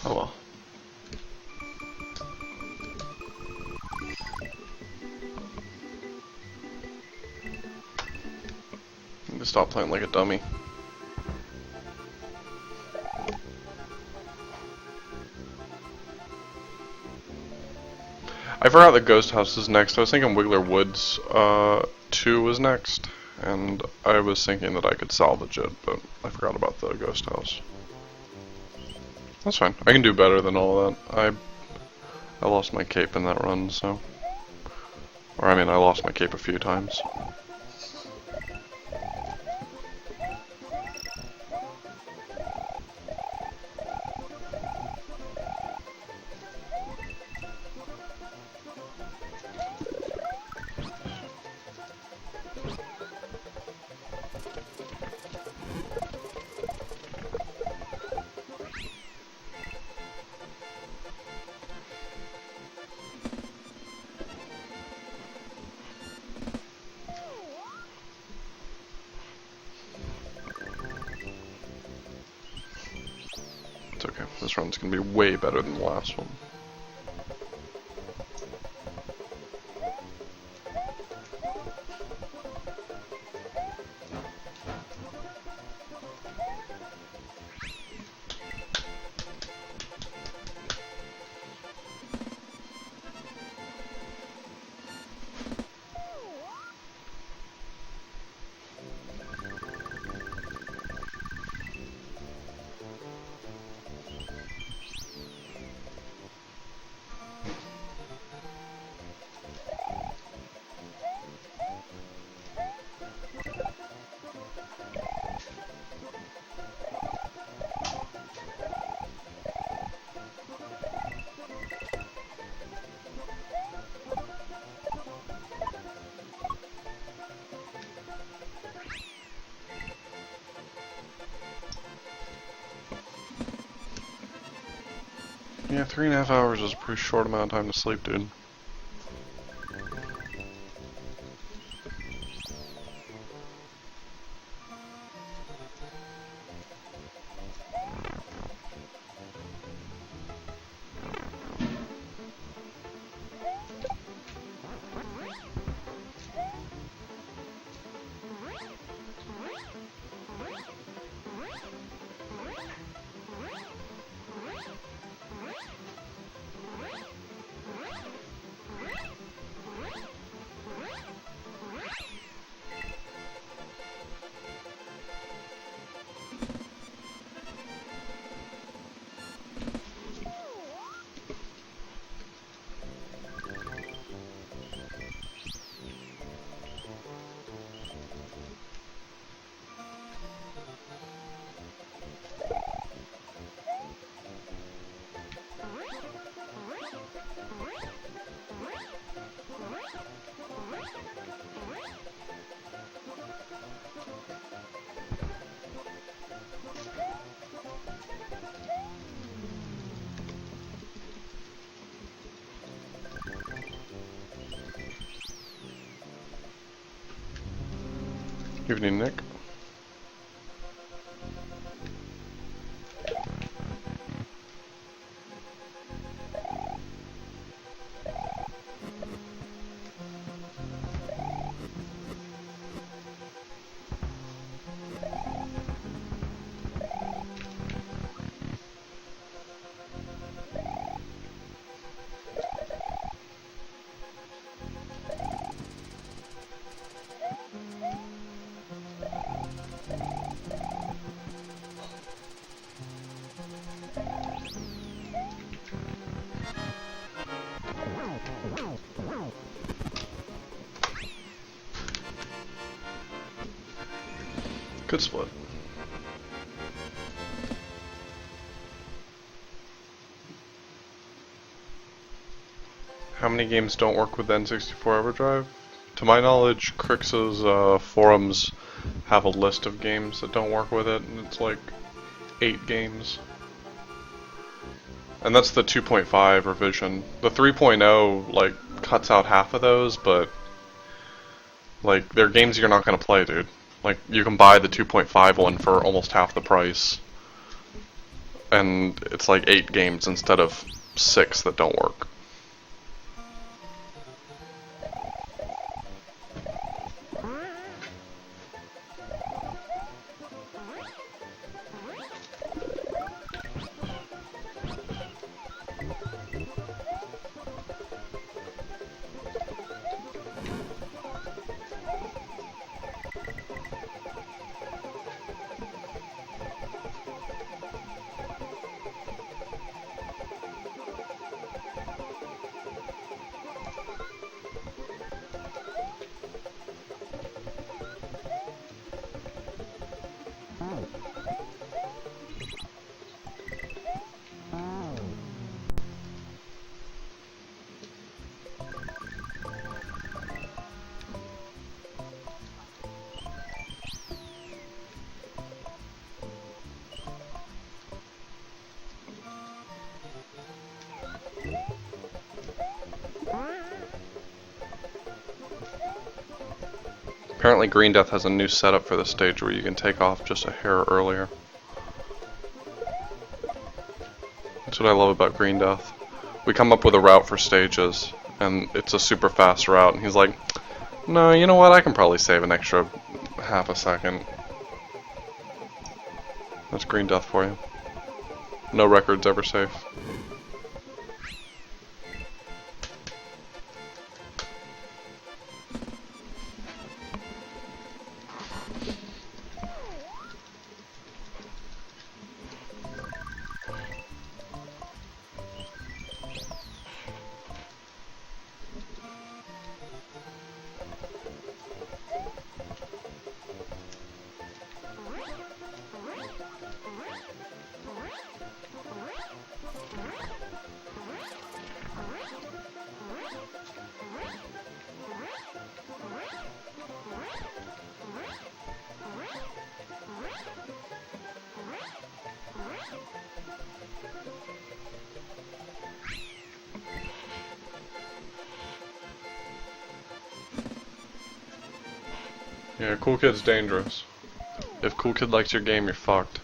Oh well. I need to stop playing like a dummy. I forgot the Ghost House is next. I was thinking Wiggler Woods 2 was next, and I was thinking that I could salvage it, but I forgot about the Ghost House. That's fine. I can do better than all of that. I lost my cape in that run, so... Or I mean, I lost my cape a few times. It's okay. This run's gonna be way better than the last one. Yeah, 3.5 hours is a pretty short amount of time to sleep, dude. Evening, Nick. Good split. How many games don't work with N64 Everdrive? To my knowledge, Crix's forums have a list of games that don't work with it, and it's like 8 games. And that's the 2.5 revision. The 3.0 like cuts out half of those, but like they're games you're not gonna play, dude. Like you can buy the 2.5 one for almost half the price. and it's like 8 games instead of 6 that don't work. Apparently Green Death has a new setup for the stage where you can take off just a hair earlier. That's what I love about Green Death. We come up with a route for stages, and it's a super fast route, and he's like, no, you know what, I can probably save an extra half a second. That's Green Death for you. No records ever safe. Yeah, Cool Kid's dangerous. If Cool Kid likes your game, you're fucked.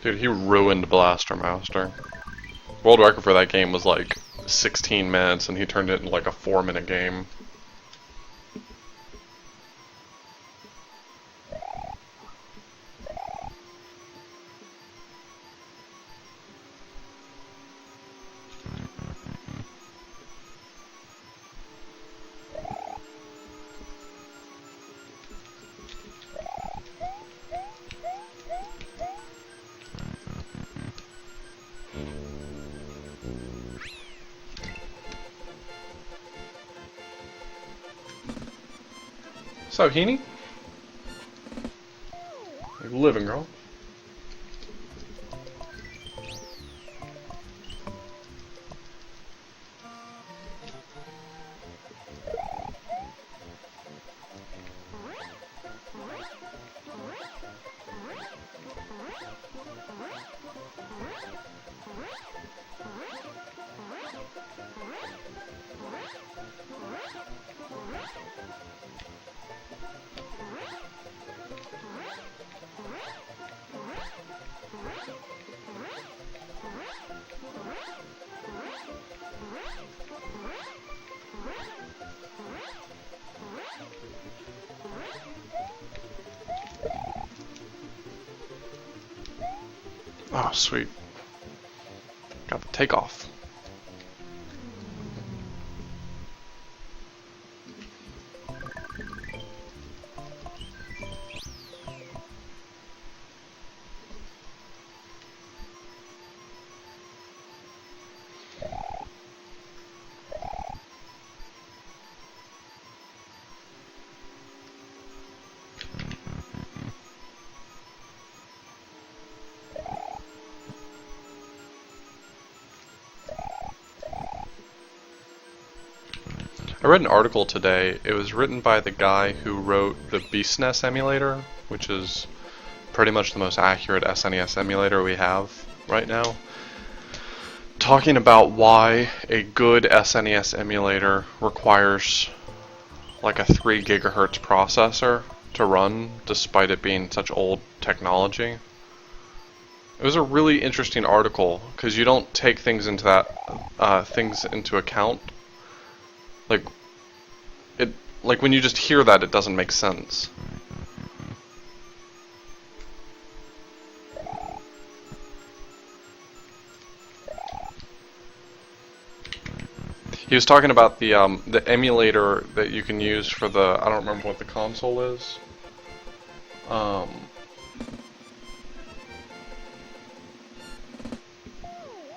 Dude, he ruined Blaster Master. World record for that game was like 16 minutes, and he turned it into like a 4-minute game. So, Heaney? How you living, girl? Oh, sweet. Got the takeoff. I read an article today. It was written by the guy who wrote the BeastNES emulator, which is pretty much the most accurate SNES emulator we have right now. Talking about why a good SNES emulator requires like a 3 gigahertz processor to run, despite it being such old technology. It was a really interesting article because you don't take things into account. Like when you just hear that, it doesn't make sense. He was talking about the emulator that you can use for the, I don't remember what the console is.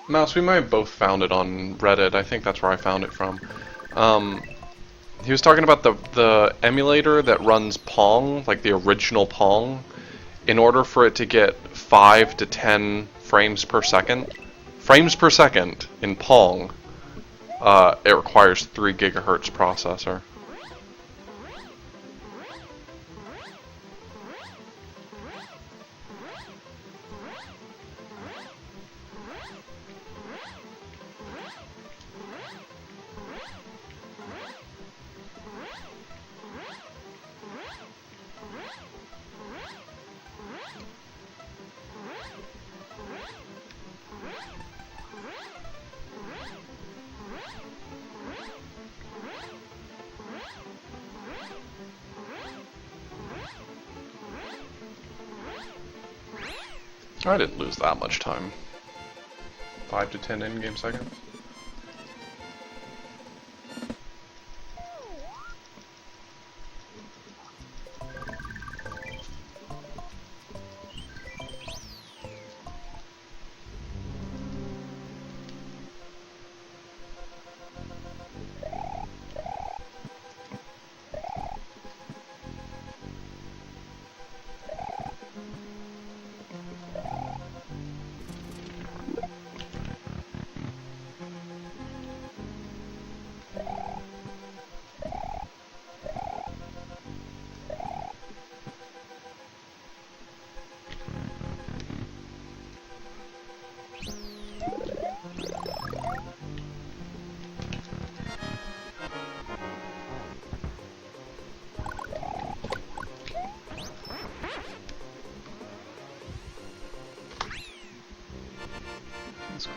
Mouse, we might have both found it on Reddit. I think that's where I found it from. He was talking about the emulator that runs Pong, like the original Pong. In order for it to get 5 to 10 frames per second in Pong, it requires 3 gigahertz processor. I didn't lose that much time. 5 to 10 in-game seconds. That's cool.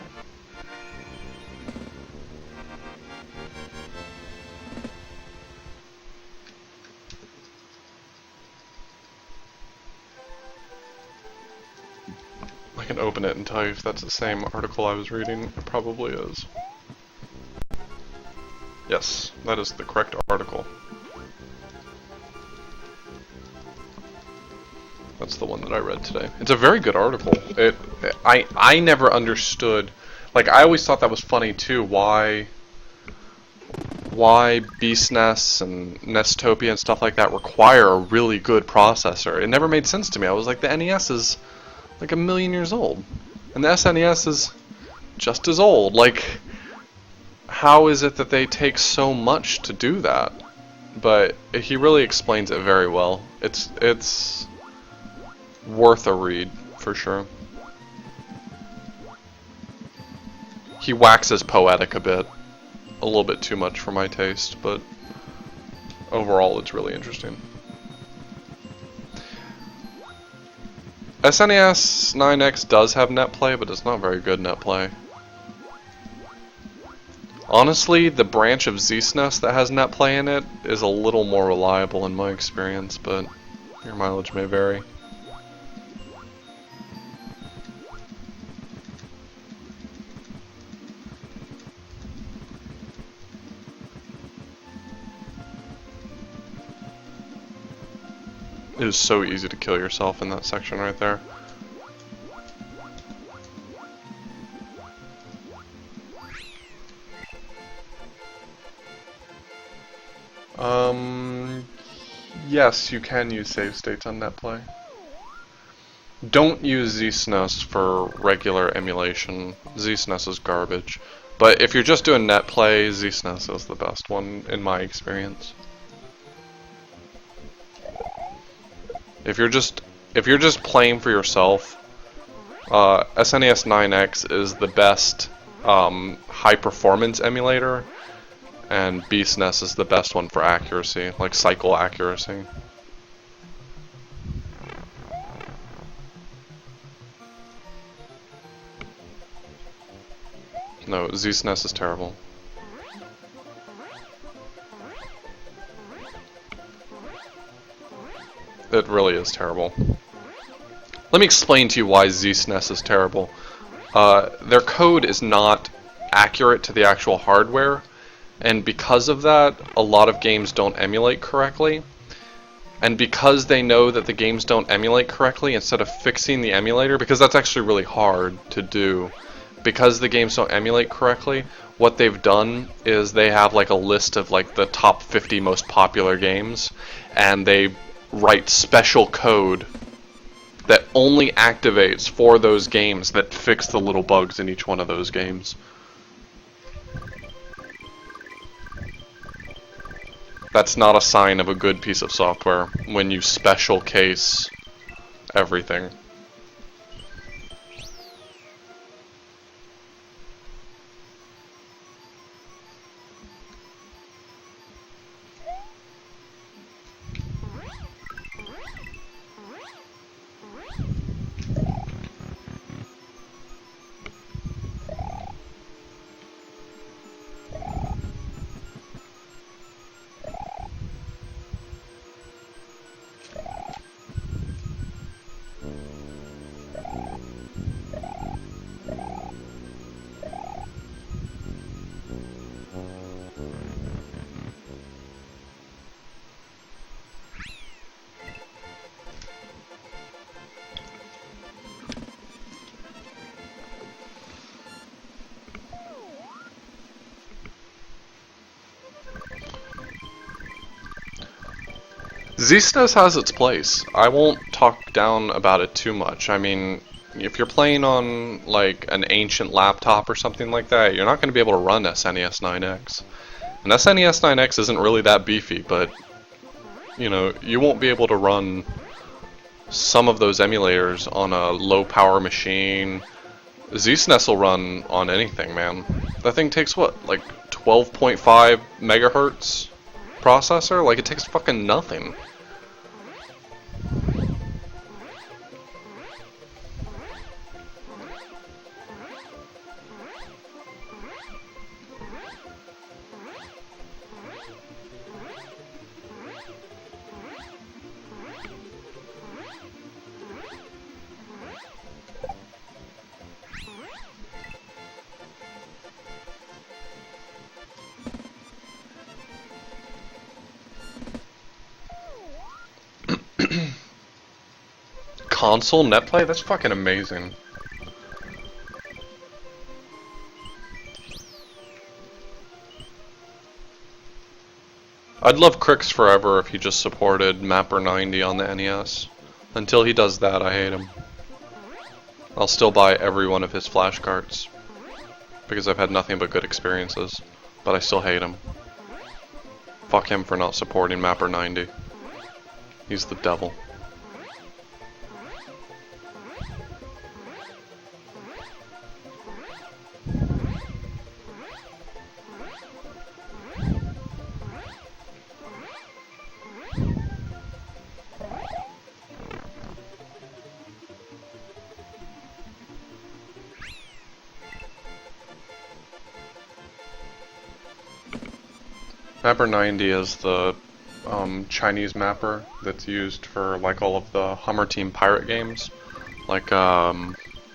I can open it and tell you if that's the same article I was reading. It probably is. Yes, that is the correct article. That's the one that I read today. It's a very good article. I never understood, like I always thought that was funny too, why BeastNES and Nestopia and stuff like that require a really good processor. It never made sense to me. I was like, the NES is like 1,000,000 years old, and the SNES is just as old. Like, how is it that they take so much to do that? But he really explains it very well. It's worth a read for sure. He waxes poetic a little bit too much for my taste, but overall it's really interesting. SNES 9X does have netplay, but it's not very good netplay. Honestly, the branch of ZSNES that has netplay in it is a little more reliable in my experience, but your mileage may vary. It is so easy to kill yourself in that section right there. Yes, you can use save states on netplay. Don't use ZSNES for regular emulation. ZSNES is garbage. But if you're just doing net play, ZSNES is the best one in my experience. If you're just playing for yourself, SNES 9X is the best high performance emulator, and BSNES is the best one for accuracy, like cycle accuracy. No, ZSNES is terrible. It really is terrible. Let me explain to you why ZSNES is terrible. Their code is not accurate to the actual hardware, and because of that, a lot of games don't emulate correctly. And because they know that the games don't emulate correctly, instead of fixing the emulator, because that's actually really hard to do, because the games don't emulate correctly, what they've done is they have like a list of like the top 50 most popular games, and they write special code that only activates for those games that fix the little bugs in each one of those games. That's not a sign of a good piece of software when you special case everything. ZSNES has its place. I won't talk down about it too much. I mean, if you're playing on like an ancient laptop or something like that, you're not going to be able to run SNES 9X. And SNES 9X isn't really that beefy, but you know, you won't be able to run some of those emulators on a low power machine. ZSNES will run on anything, man. That thing takes what, like 12.5 megahertz processor? Like, it takes fucking nothing. Console netplay? That's fucking amazing. I'd love Crix forever if he just supported Mapper 90 on the NES. Until he does that, I hate him. I'll still buy every one of his flash carts, because I've had nothing but good experiences, but I still hate him. Fuck him for not supporting Mapper 90. He's the devil. Mapper 90 is the Chinese mapper that's used for like all of the Hummer Team pirate games, like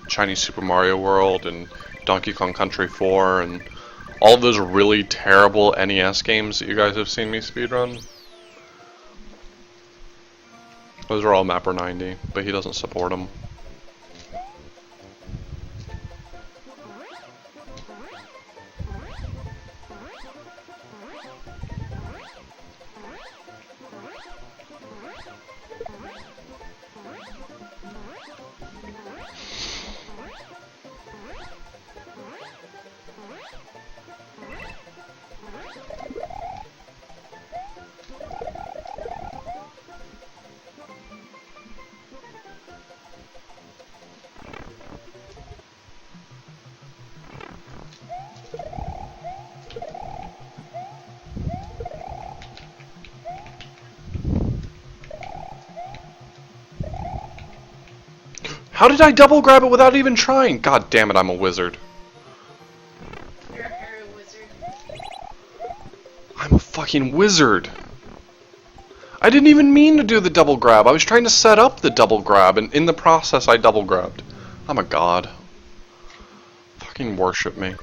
Chinese Super Mario World and Donkey Kong Country 4 and all of those really terrible NES games that you guys have seen me speedrun. Those are all Mapper 90, but he doesn't support them. How did I double grab it without even trying? God damn it, I'm a wizard. You're a wizard. I'm a fucking wizard. I didn't even mean to do the double grab. I was trying to set up the double grab, and in the process I double grabbed. I'm a god. Fucking worship me.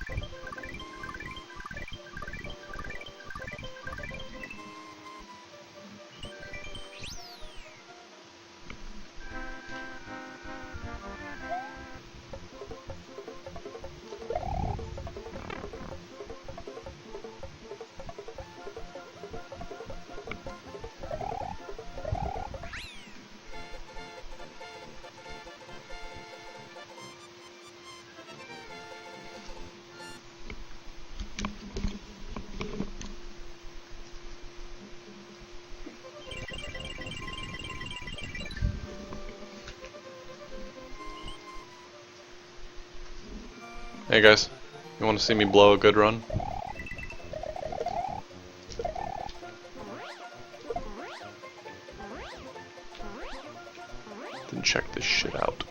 Hey guys, you want to see me blow a good run? Then check this shit out.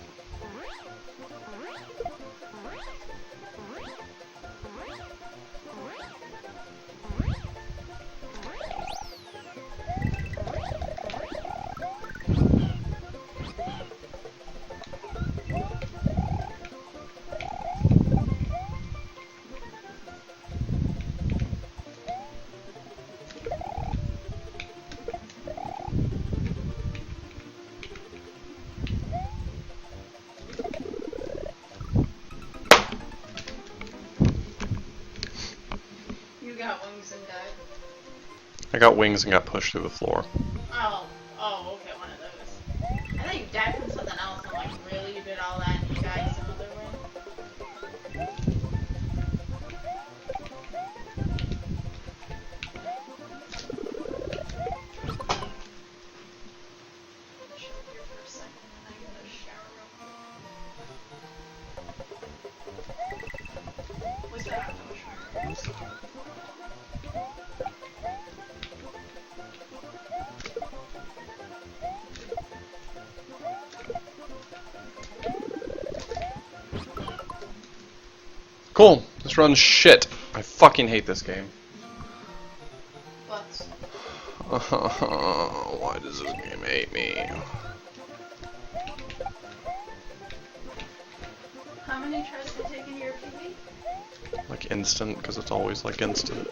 I got wings and got pushed through the floor. Oh, okay, one of those. I thought you died from something else. I'm like, really? You did all that and you died some other way? Chill here for a second and I get a shower real quick. What's that? No shower. Cool. This run's shit. I fucking hate this game. What? Why does this game hate me? How many tries to take in your PB? Like instant, because it's always like instant.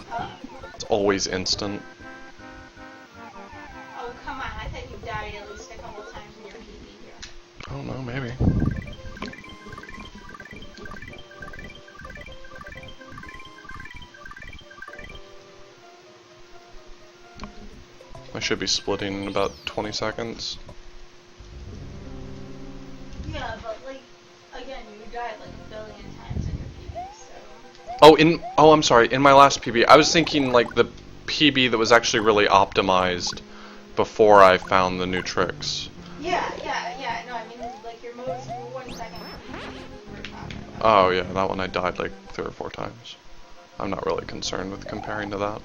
Huh? It's always instant. Oh, come on. I thought you died at least a couple times in your PB here. I don't know, maybe. I should be splitting in about 20 seconds. Yeah, but like, again, you died like a billion times in your PB, so... Oh, I'm sorry, in my last PB, I was thinking like the PB that was actually really optimized before I found the new tricks. Yeah, no, I mean, like your most 1 second PB we're talking about. Oh yeah, that one I died like 3 or 4 times. I'm not really concerned with comparing to that.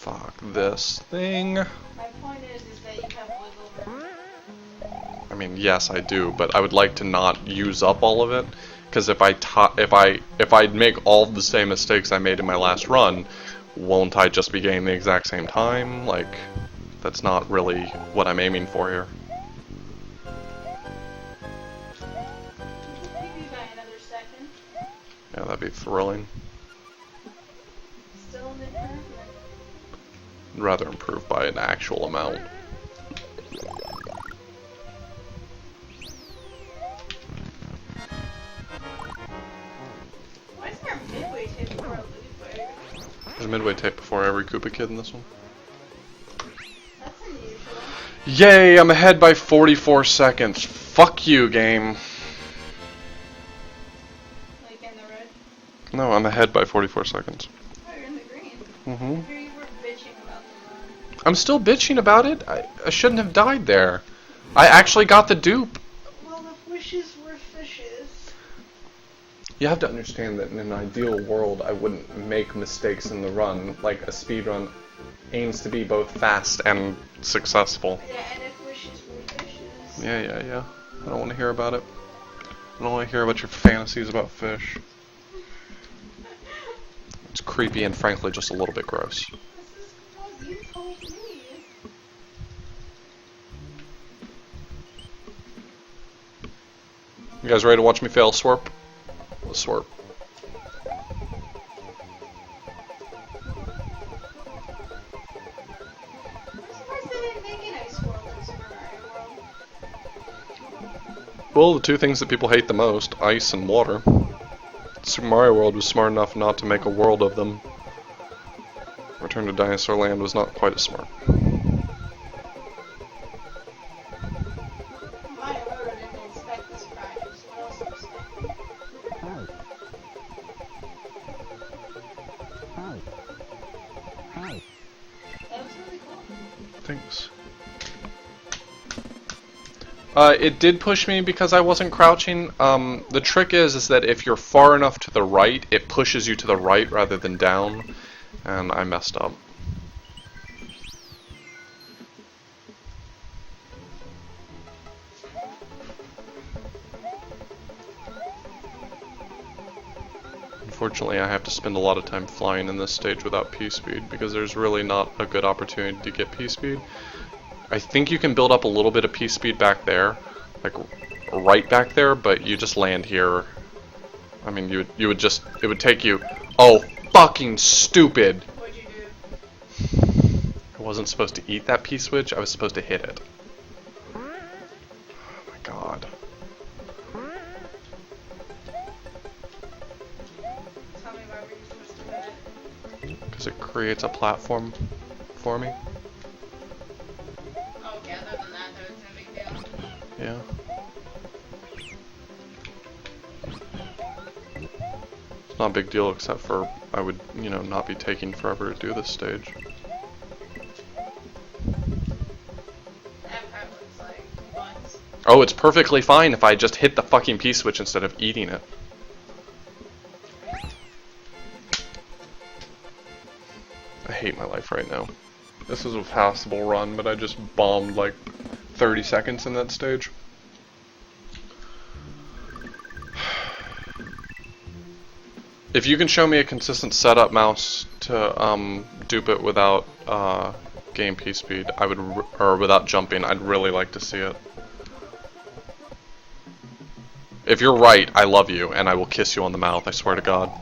Fuck this thing. My point is that you have wiggle room. I mean, yes, I do, but I would like to not use up all of it, because if I make all the same mistakes I made in my last run, won't I just be getting the exact same time? Like, that's not really what I'm aiming for here. Maybe by another second. Yeah, that'd be thrilling. Still an improvement. I'd rather improve by an actual amount. Why is there a midway tape before a loop wave? There's a midway tape before every Koopa Kid in this one. That's unusual. Yay, I'm ahead by 44 seconds. Fuck you, game. Like in the red? No, I'm ahead by 44 seconds. Oh, you're in the green. Mm-hmm. Here you were bitching about the run. I'm still bitching about it. I shouldn't have died there. I actually got the dupe. Well, the wishes were fishes. You have to understand that in an ideal world, I wouldn't make mistakes in the run. Like, a speedrun aims to be both fast and successful. Yeah, and if wishes were fishes... Yeah. I don't want to hear about it. I don't want to hear about your fantasies about fish. It's creepy and frankly just a little bit gross. This is because you told me. You guys ready to watch me fail Swarp? Let's Swarp. Well, the two things that people hate the most, ice and water. Super Mario World was smart enough not to make a world of them. Return to Dinosaur Land was not quite as smart. Thanks. It did push me because I wasn't crouching. The trick is that if you're far enough to the right, it pushes you to the right rather than down, and I messed up. Unfortunately, I have to spend a lot of time flying in this stage without P-speed because there's really not a good opportunity to get P-speed. I think you can build up a little bit of P-speed back there, like right back there, but you just land here. I mean, you would just, it would take you, oh, fucking stupid! What'd you do? I wasn't supposed to eat that P-switch, I was supposed to hit it. Oh my god. Tell me why were you supposed to hit it? Because it creates a platform for me. Oh, okay, other than that, though, it's no big deal. Yeah. It's not a big deal except for I would, you know, not be taking forever to do this stage. That part looks like buns. Oh, it's perfectly fine if I just hit the fucking P-switch instead of eating it. I hate my life right now. This is a passable run, but I just bombed like 30 seconds in that stage. If you can show me a consistent setup mouse to dupe it without game P-speed, I would, or without jumping, I'd really like to see it. If you're right, I love you, and I will kiss you on the mouth, I swear to God.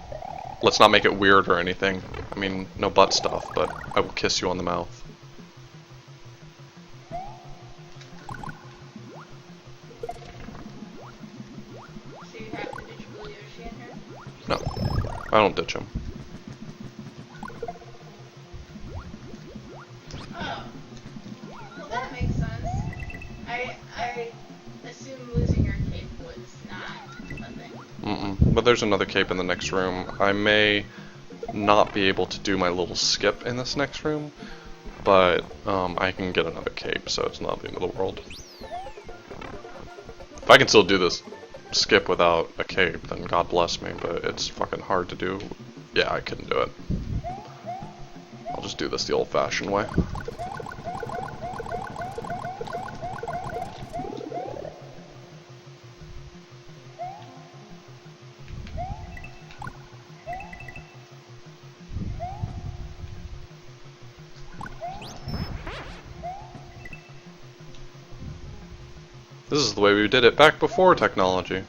Let's not make it weird or anything. I mean, no butt stuff, but I will kiss you on the mouth. So you have to ditch Blue Yoshi in here? No, I don't ditch him. Oh. Well, that makes sense. I assume losing your cape was not a thing. But there's another cape in the next room. I may not be able to do my little skip in this next room, but I can get another cape, so it's not the end of the world. If I can still do this skip without a cape, then God bless me, but it's fucking hard to do. Yeah, I couldn't do it. I'll just do this the old-fashioned way. This is the way we did it back before technology.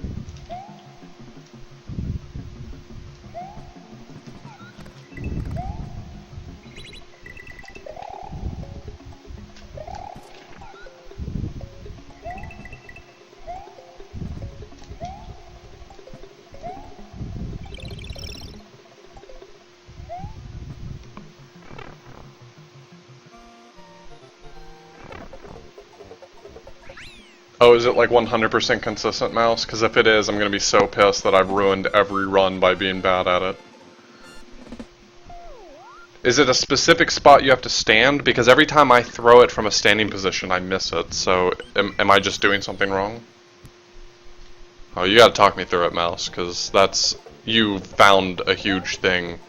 Oh, is it like 100% consistent mouse? Because if it is, I'm going to be so pissed that I've ruined every run by being bad at it. Is it a specific spot you have to stand? Because every time I throw it from a standing position, I miss it. So, am I just doing something wrong? Oh, you gotta talk me through it, mouse, because that's... You found a huge thing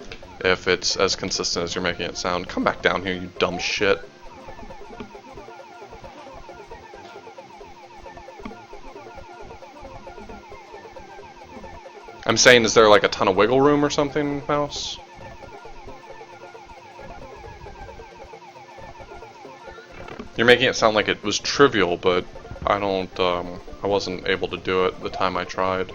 if it's as consistent as you're making it sound. Come back down here, you dumb shit. I'm saying, is there like a ton of wiggle room or something, Mouse? You're making it sound like it was trivial, but I wasn't able to do it the time I tried.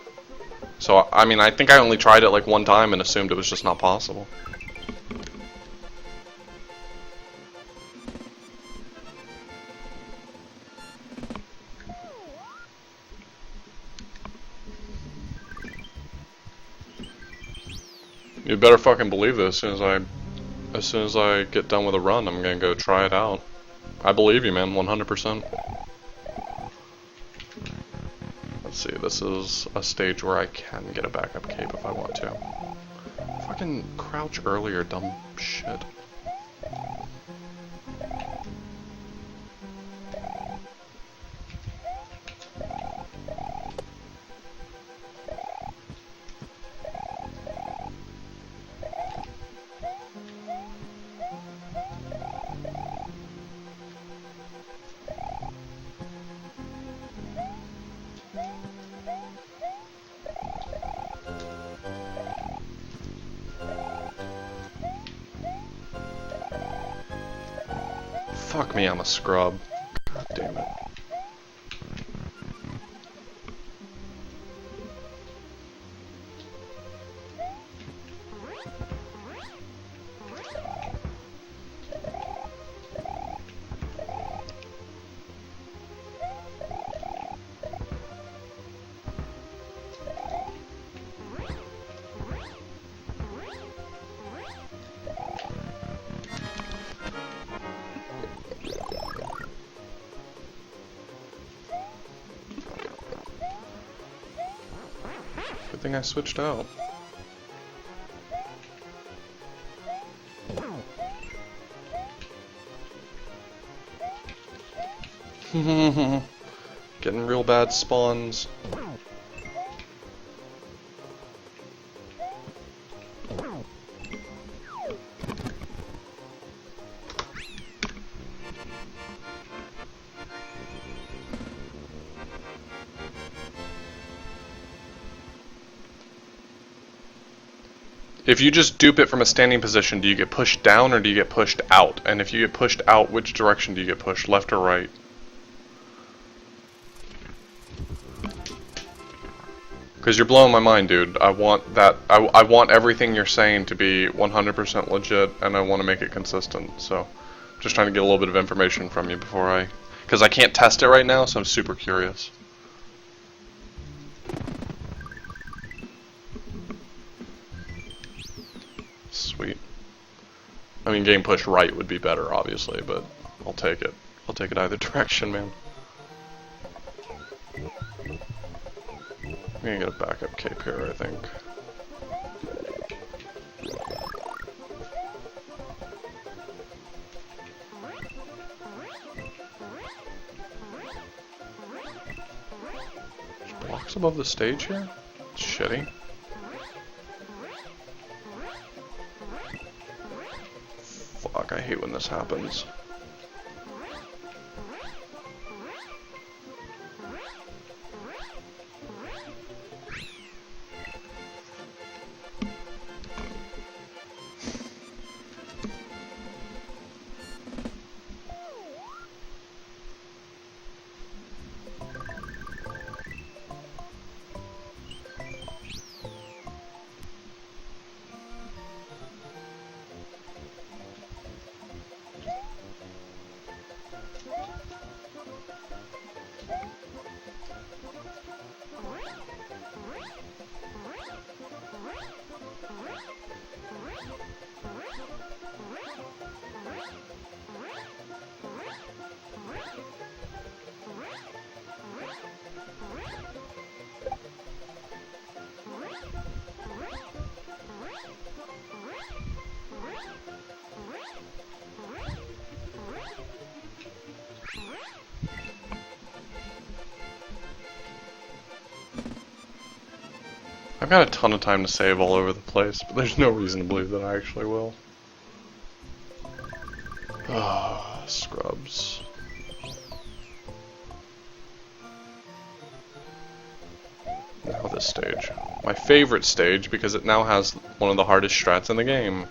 So, I mean, I think I only tried it like one time and assumed it was just not possible. You better fucking believe this. As soon as I get done with a run, I'm gonna go try it out. I believe you, man, 100%. Let's see, this is a stage where I can get a backup cape if I want to. Fucking crouch earlier, dumb shit. Fuck me, I'm a scrub. God damn it. Good thing I switched out. Getting real bad spawns. If you just dupe it from a standing position, do you get pushed down or do you get pushed out? And if you get pushed out, which direction do you get pushed, left or right? Because you're blowing my mind, dude. I want that. I want everything you're saying to be 100% legit, and I want to make it consistent. So, just trying to get a little bit of information from you before I... Because I can't test it right now, so I'm super curious. Sweet. I mean, game push right would be better, obviously, but I'll take it. I'll take it either direction, man. I'm gonna get a backup cape here, I think. There's blocks above the stage here? It's shitty. Fuck, I hate when this happens. I've got a ton of time to save all over the place, but there's no reason to believe that I actually will. Ah, scrubs. Now this stage. My favorite stage because it now has one of the hardest strats in the game.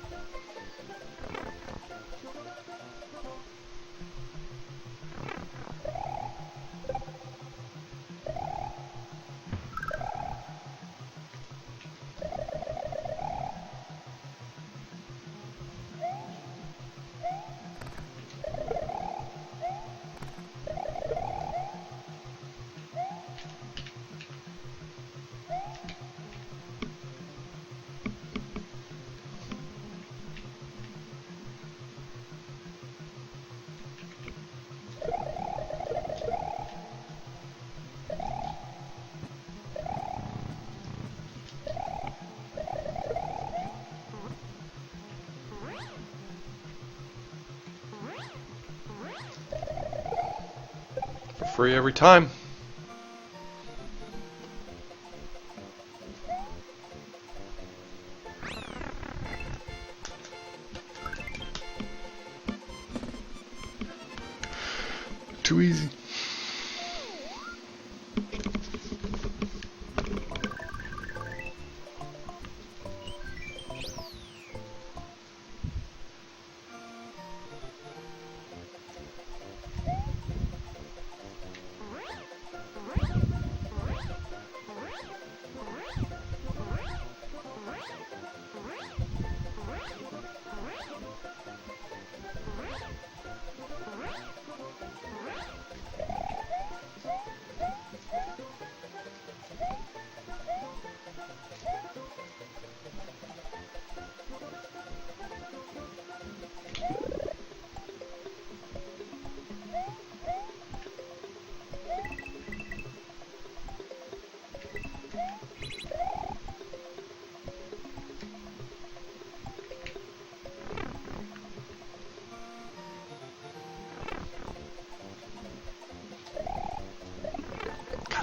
Free every time. Too easy.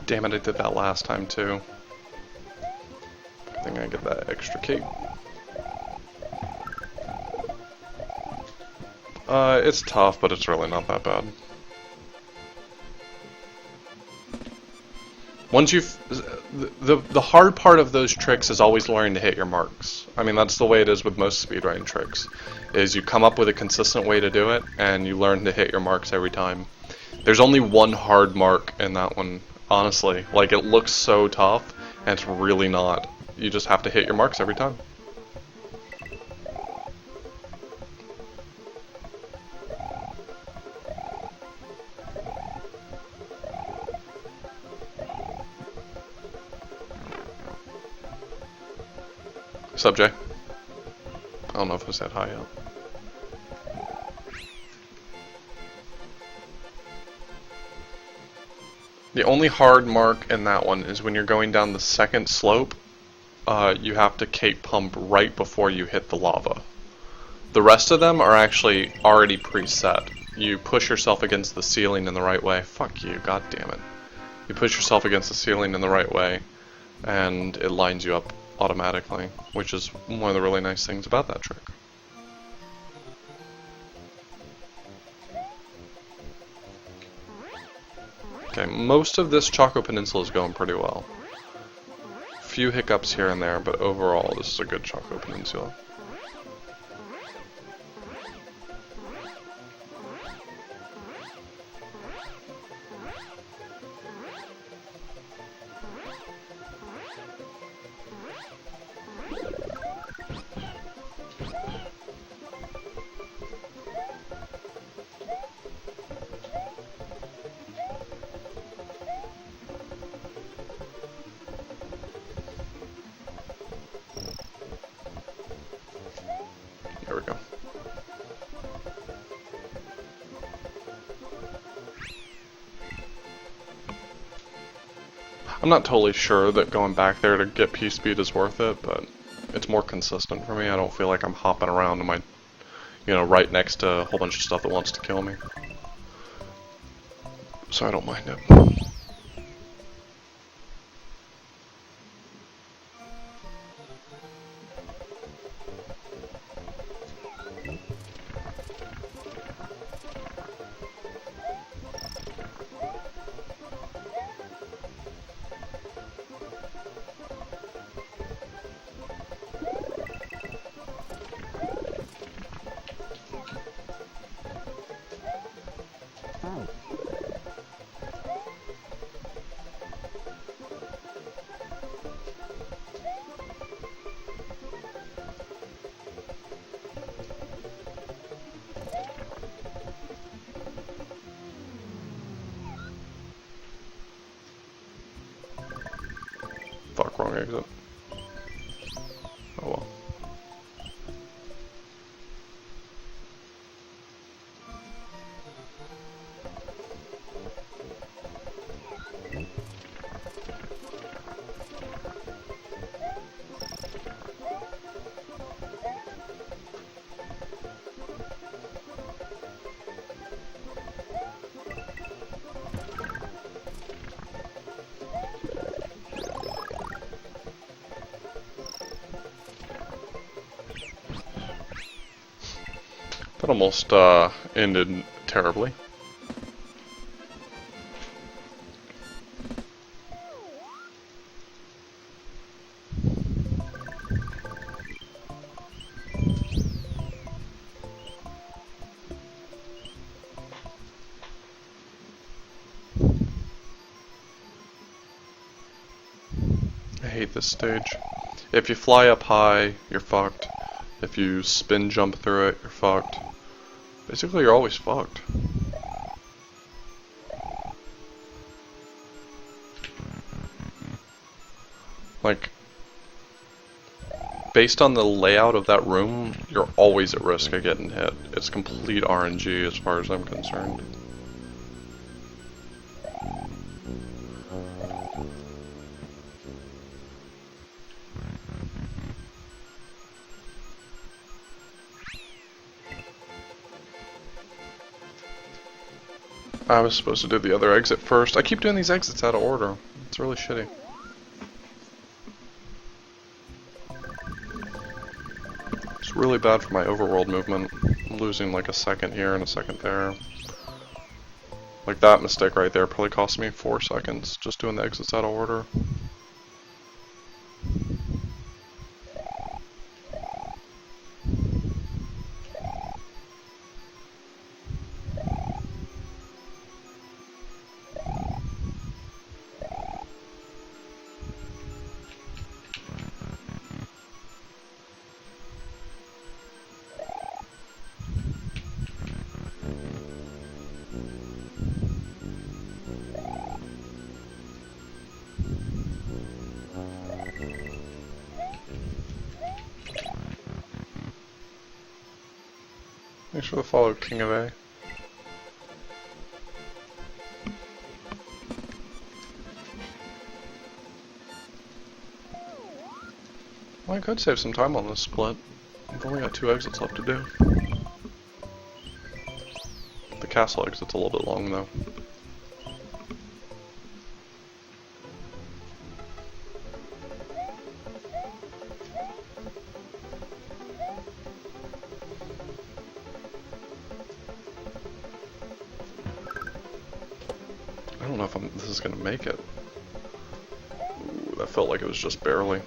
Damn it, I did that last time too. I think I get that extra cape. It's tough, but it's really not that bad. Once you've... The hard part of those tricks is always learning to hit your marks. I mean, that's the way it is with most speedrun tricks. Is you come up with a consistent way to do it, and you learn to hit your marks every time. There's only one hard mark in that one. Honestly, like, it looks so tough, and it's really not. You just have to hit your marks every time. What's up, Jay? I don't know if I said hi yet. The only hard mark in that one is when you're going down the second slope, you have to cape pump right before you hit the lava. The rest of them are actually already preset. You push yourself against the ceiling in the right way. Fuck you, god damn it. You push yourself against the ceiling in the right way, and it lines you up automatically, which is one of the really nice things about that trick. Okay, most of this Choco Peninsula is going pretty well. Few hiccups here and there, but overall this is a good Choco Peninsula. There we go. I'm not totally sure that going back there to get P-Speed is worth it, but it's more consistent for me. I don't feel like I'm hopping around in my, right next to a whole bunch of stuff that wants to kill me. So I don't mind it. Fuck, wrong exit. Oh well. That almost ended terribly. I hate this stage. If you fly up high, you're fucked. If you spin jump through it, you're fucked. Basically, you're always fucked. Like, based on the layout of that room, you're always at risk of getting hit. It's complete RNG as far as I'm concerned. I was supposed to do the other exit first. I keep doing these exits out of order. It's really shitty. It's really bad for my overworld movement. I'm losing like a second here and a second there. Like that mistake right there probably cost me 4 seconds just doing the exits out of order. Make sure to follow King of A. Well, I could save some time on this split. I've only got 2 exits left to do. The castle exit's a little bit long though. I don't know if this is gonna make it. Ooh, that felt like it was just barely.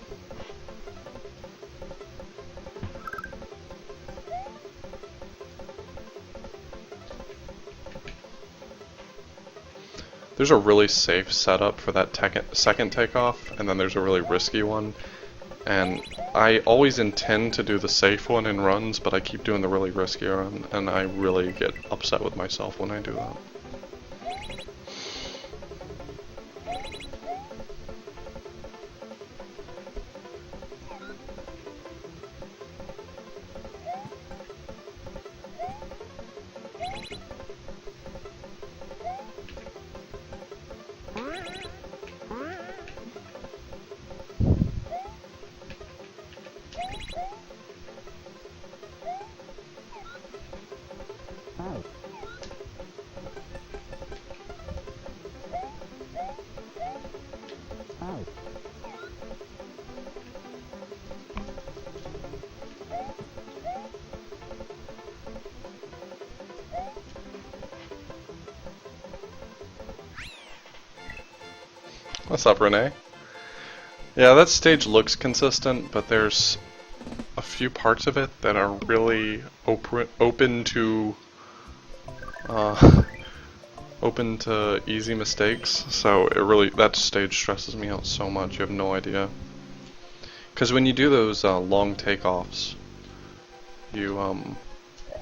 There's a really safe setup for that second takeoff, and then there's a really risky one. And I always intend to do the safe one in runs, but I keep doing the really risky run, and I really get upset with myself when I do that. What's up, Renee? Yeah, that stage looks consistent, but there's a few parts of it that are really open to open to easy mistakes, so that stage stresses me out so much, you have no idea. Because when you do those long takeoffs, you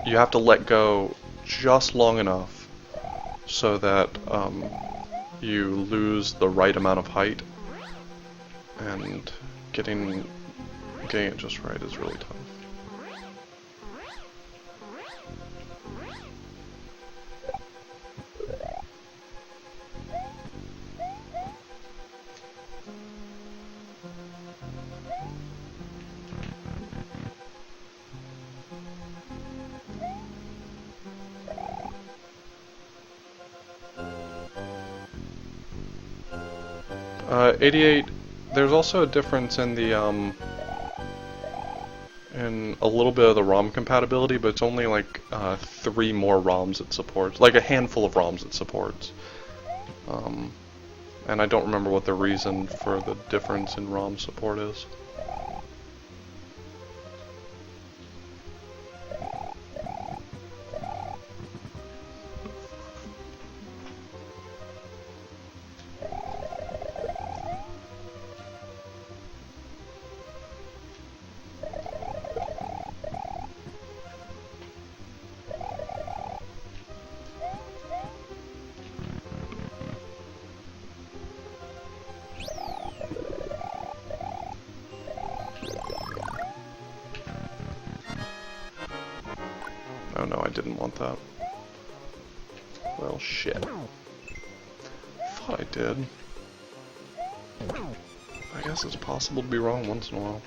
have to let go just long enough so that you lose the right amount of height, and getting it just right is really tough. Uh, 88. There's also a difference in the in a little bit of the ROM compatibility, but it's only like 3 more ROMs it supports, like a handful of ROMs it supports. And I don't remember what the reason for the difference in ROM support is. Oh no, I didn't want that. Well, shit. Thought I did. I guess it's possible to be wrong once in a while.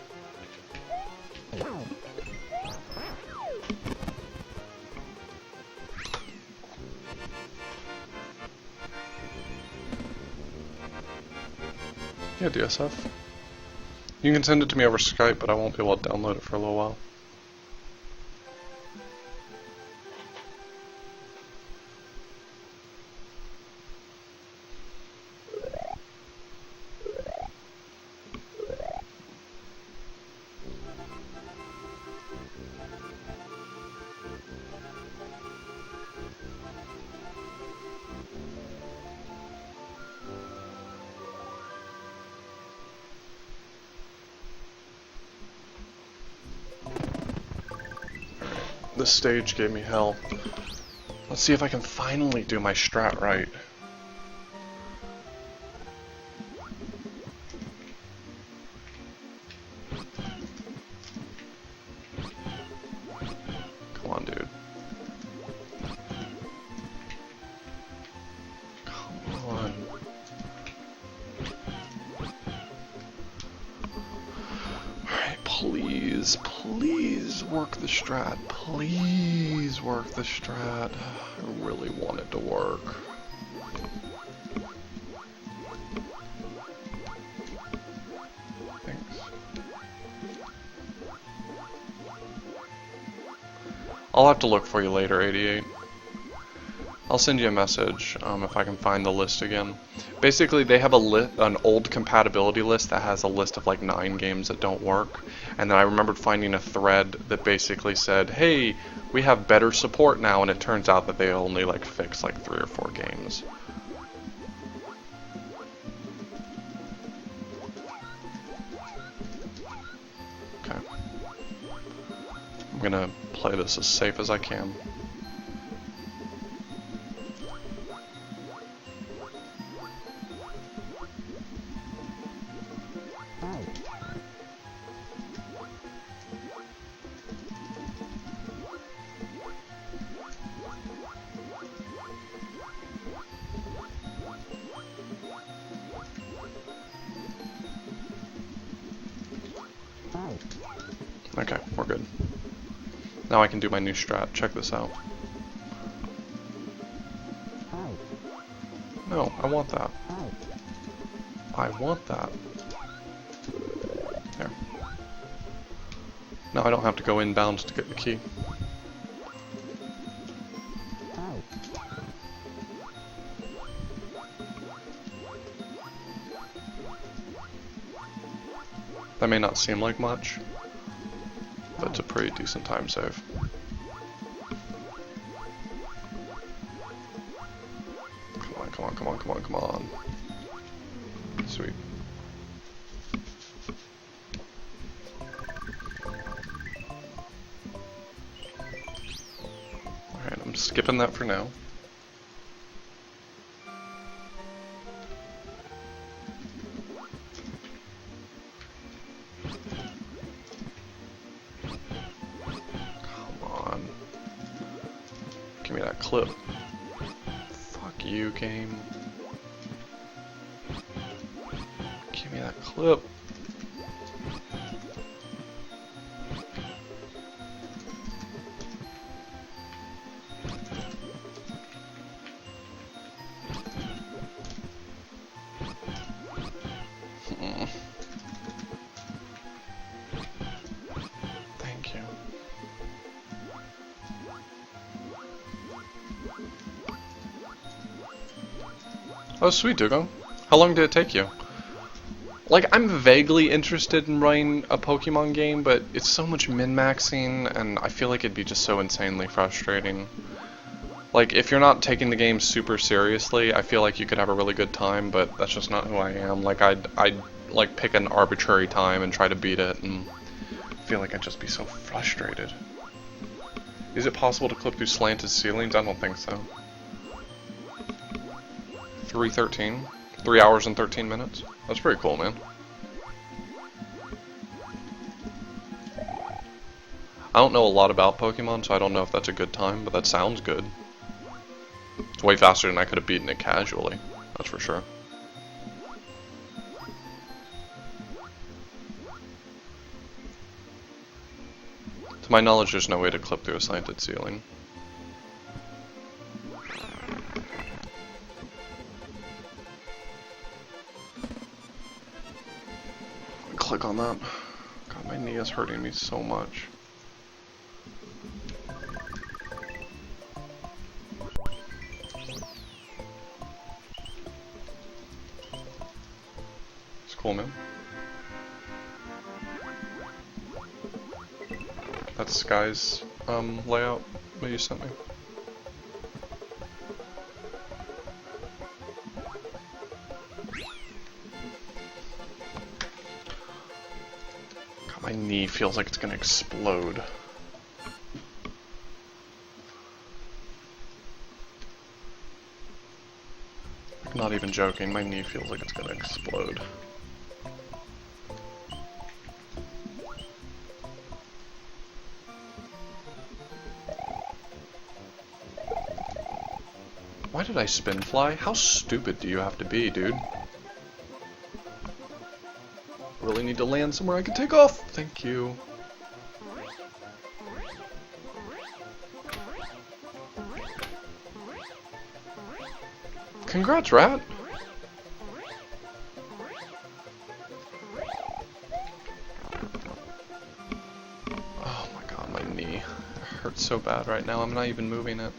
Yeah, DSF. You can send it to me over Skype, but I won't be able to download it for a little while. This stage gave me hell. Let's see if I can finally do my strat right. Come on, dude. Come on. Alright, please, please work the strat. Please work the strat. I really want it to work. Thanks. I'll have to look for you later, 88. I'll send you a message if I can find the list again. Basically, they have an old compatibility list that has a list of like 9 games that don't work. And then I remembered finding a thread that basically said, hey, we have better support now, and it turns out that they only like fix like 3 or 4 games. Okay. I'm gonna play this as safe as I can. Okay, we're good. Now I can do my new strat. Check this out. No, I want that. I want that. There. Now I don't have to go inbounds to get the key. That may not seem like much, but it's a pretty decent time save. Come on, come on, come on, come on. Sweet. Alright, I'm skipping that for now. Come on. Give me that clip. Fuck you, game. Give me that clip. Thank you. Oh, sweet, Dugong. How long did it take you? Like, I'm vaguely interested in running a Pokemon game, but it's so much min-maxing, and I feel like it'd be just so insanely frustrating. Like, if you're not taking the game super seriously, I feel like you could have a really good time, but that's just not who I am. Like, I'd like, pick an arbitrary time and try to beat it, and I feel like I'd just be so frustrated. Is it possible to clip through slanted ceilings? I don't think so. 3:13? 3 hours and 13 minutes? That's pretty cool, man. I don't know a lot about Pokemon, so I don't know if that's a good time, but that sounds good. It's way faster than I could have beaten it casually, that's for sure. To my knowledge, there's no way to clip through a slanted ceiling. Click on that. God, my knee is hurting me so much. It's cool, man. That's Sky's layout that you sent me. God, my knee feels like it's gonna explode. I'm not even joking, my knee feels like it's gonna explode. Why did I spin fly? How stupid do you have to be, dude? Really need to land somewhere I can take off. Thank you. Congrats, Rat. Oh my god, my knee. It hurts so bad right now. I'm not even moving it.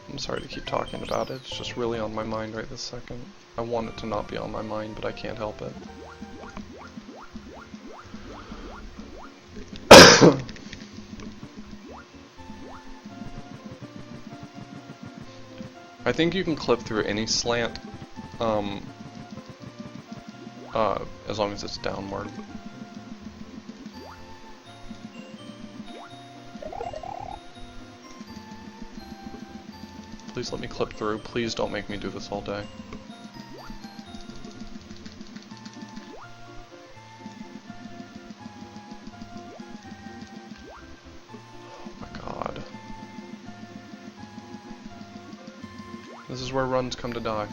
I'm sorry to keep talking about it, it's just really on my mind right this second. I want it to not be on my mind, but I can't help it. I think you can clip through any slant, as long as it's downward. Please let me clip through. Please don't make me do this all day. This is where runs come to die.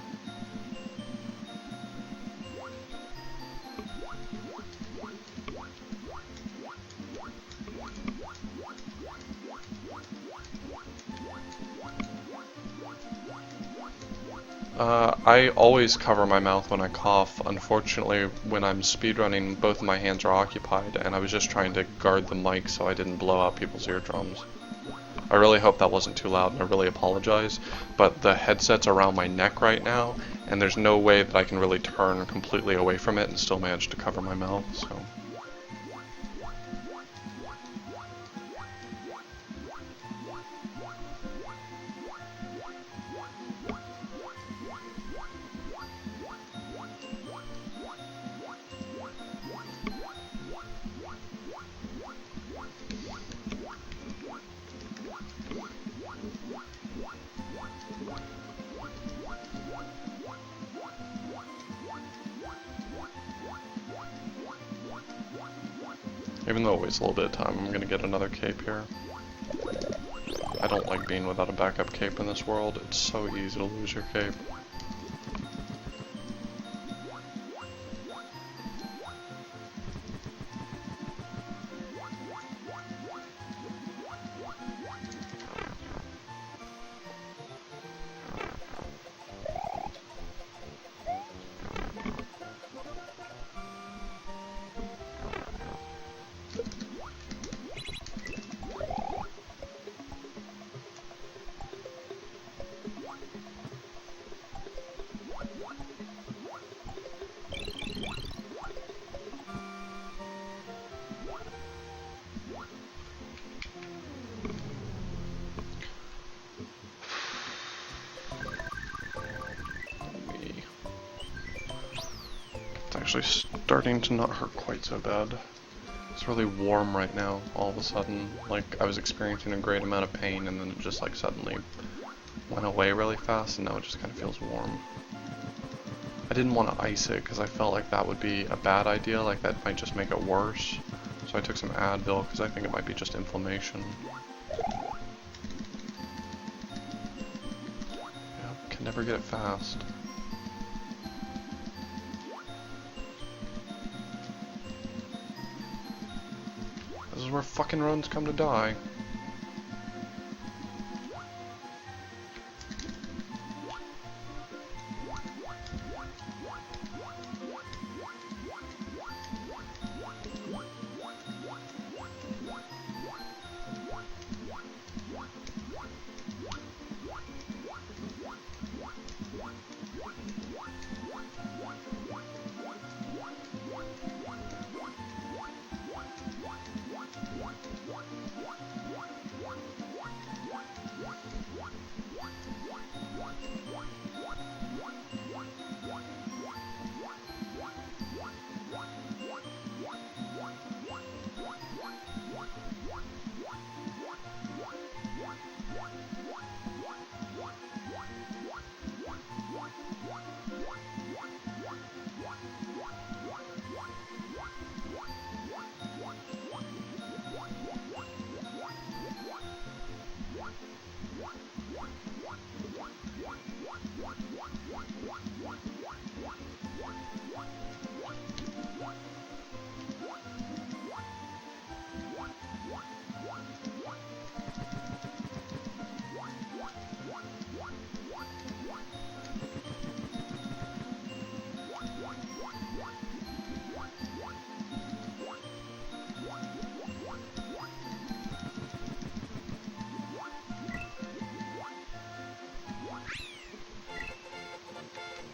I always cover my mouth when I cough. Unfortunately, when I'm speedrunning, both of my hands are occupied, and I was just trying to guard the mic so I didn't blow out people's eardrums. I really hope that wasn't too loud, and I really apologize, but the headset's around my neck right now, and there's no way that I can really turn completely away from it and still manage to cover my mouth, so... Even though it wastes a little bit of time, I'm gonna get another cape here. I don't like being without a backup cape in this world. It's so easy to lose your cape. Actually starting to not hurt quite so bad. It's really warm right now, all of a sudden. Like, I was experiencing a great amount of pain and then it just like suddenly went away really fast and now it just kind of feels warm. I didn't want to ice it because I felt like that would be a bad idea, like that might just make it worse. So I took some Advil because I think it might be just inflammation. Yep, can never get it fast. This is where fucking runs come to die.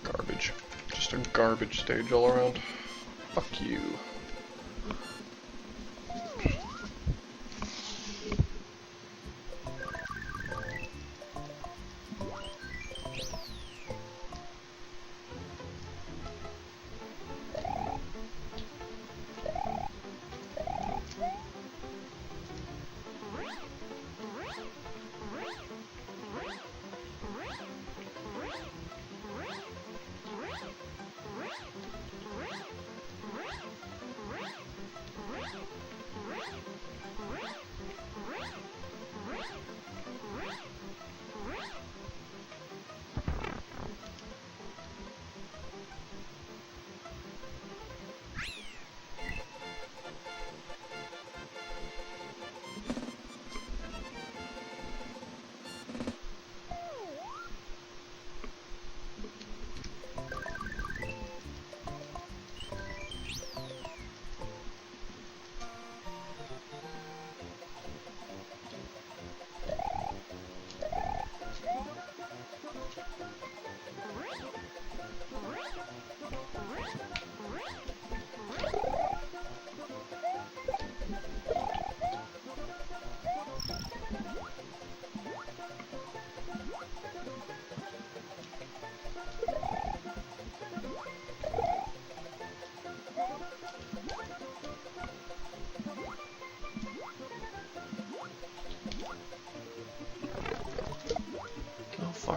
Garbage. Just a garbage stage all around. Fuck you.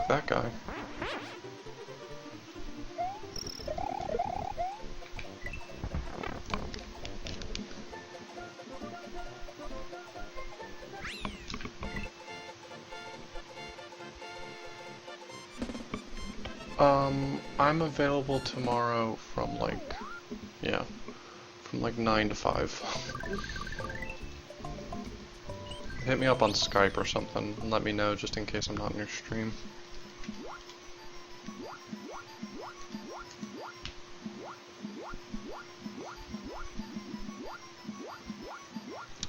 Fuck that guy. I'm available tomorrow from like, yeah, from like 9 to 5. Hit me up on Skype or something and let me know just in case I'm not in your stream.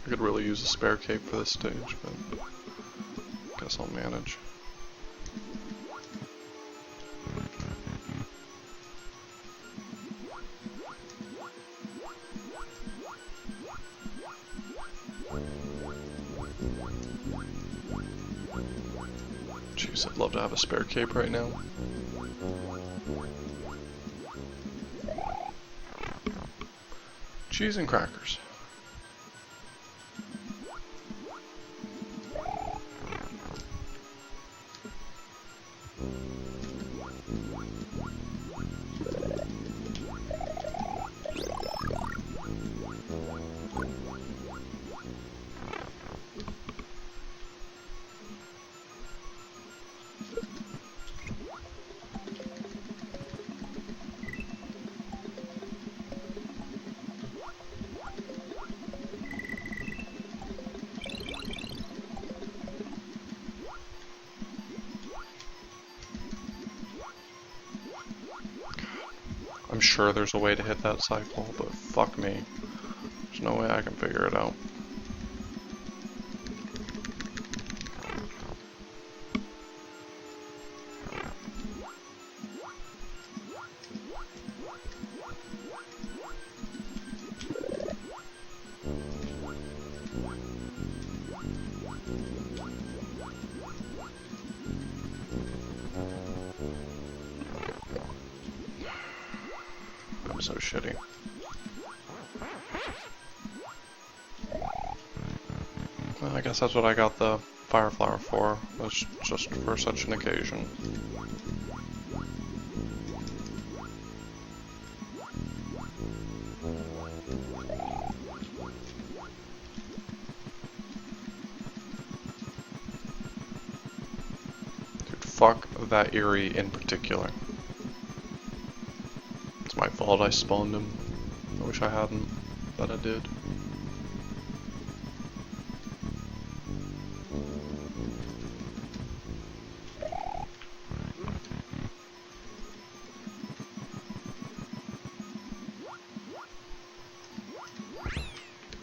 I could really use a spare cape for this stage, but guess I'll manage. Jeez, I'd love to have a spare cape right now. Cheese and crackers. I'm sure there's a way to hit that cycle, but fuck me. There's no way I can figure it out. I'm so shitty. Well, I guess that's what I got the fire flower for, was just for such an occasion. Dude, fuck that Eerie in particular. It's my fault I spawned him. I wish I hadn't, but I did.